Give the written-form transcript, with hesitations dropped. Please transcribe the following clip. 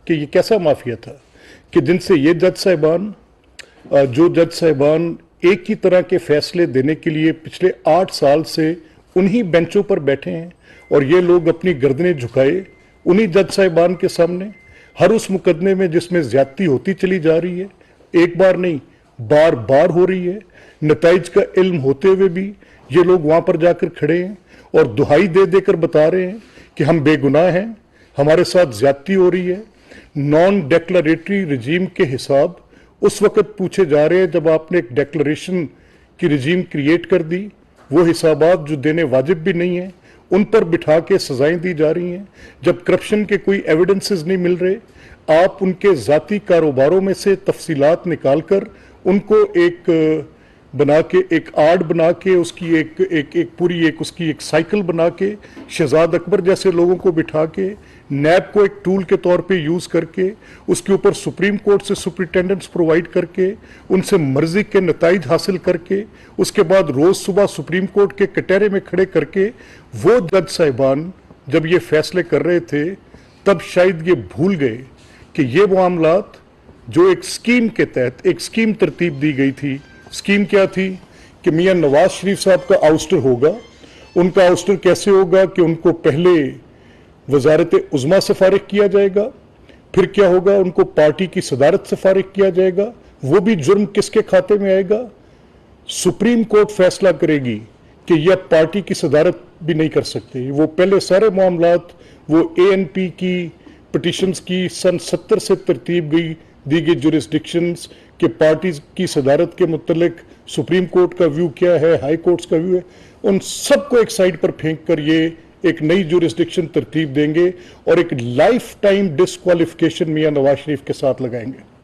कि ये कैसा माफिया था कि जिनसे ये जज साहिबान जो जज साहिबान एक ही तरह के फैसले देने के लिए पिछले 8 साल से उन्हीं बेंचों पर बैठे हैं और ये लोग अपनी गर्दनें झुकाए उन्हीं जज साहिबान के सामने हर उस मुकदमे में जिसमें ज्यादती होती चली जा रही है, एक बार नहीं बार बार हो रही है, नताइज का इल्म होते हुए भी ये लोग वहां पर जाकर खड़े हैं और दुहाई दे देकर बता रहे हैं कि हम बेगुनाह हैं, हमारे साथ ज्यादती हो रही है। नॉन डेक्लरेटरी रजीम के हिसाब उस वक्त पूछे जा रहे हैं जब आपने एक डेक्लरेशन की रजीम क्रिएट कर दी, वो हिसाबात जो देने वाजिब भी नहीं है उन पर बिठा के सजाएं दी जा रही हैं। जब करप्शन के कोई एविडेंसेस नहीं मिल रहे, आप उनके जाती कारोबारों में से तफसीलात निकाल कर उनको एक बना के एक आर्ट बना के उसकी एक पूरी उसकी एक साइकिल बना के शहजाद अकबर जैसे लोगों को बिठा के नैब को एक टूल के तौर पे यूज करके उसके ऊपर सुप्रीम कोर्ट से सुपरिटेंडेंट्स प्रोवाइड करके उनसे मर्जी के नताइज हासिल करके उसके बाद रोज सुबह सुप्रीम कोर्ट के कटहरे में खड़े करके वो जज साहिबान जब ये फैसले कर रहे थे तब शायद ये भूल गए कि ये मामलात जो एक स्कीम के तहत एक स्कीम तरतीब दी गई थी। स्कीम क्या थी कि मियां नवाज शरीफ साहब का आउस्टर होगा। उनका आउस्टर कैसे होगा कि उनको पहले वजारत उज़्मा से फारिग किया जाएगा, फिर क्या होगा उनको पार्टी की सदारत से फारिग किया जाएगा। वो भी जुर्म किसके खाते में आएगा? सुप्रीम कोर्ट फैसला करेगी कि यह पार्टी की सदारत भी नहीं कर सकते। वो पहले सारे मामलात वो ANP की पिटिशंस की सन 70 से तरतीब दी गई जुरिस्डिक्शंस कि पार्टी की सदारत के मुतल्लिक सुप्रीम कोर्ट का व्यू क्या है, हाई कोर्ट्स का व्यू है, उन सबको एक साइड पर फेंक कर ये एक नई जुरिस्डिक्शन तरतीब देंगे और एक लाइफ टाइम डिस्क्वालिफिकेशन मियां नवाज शरीफ के साथ लगाएंगे।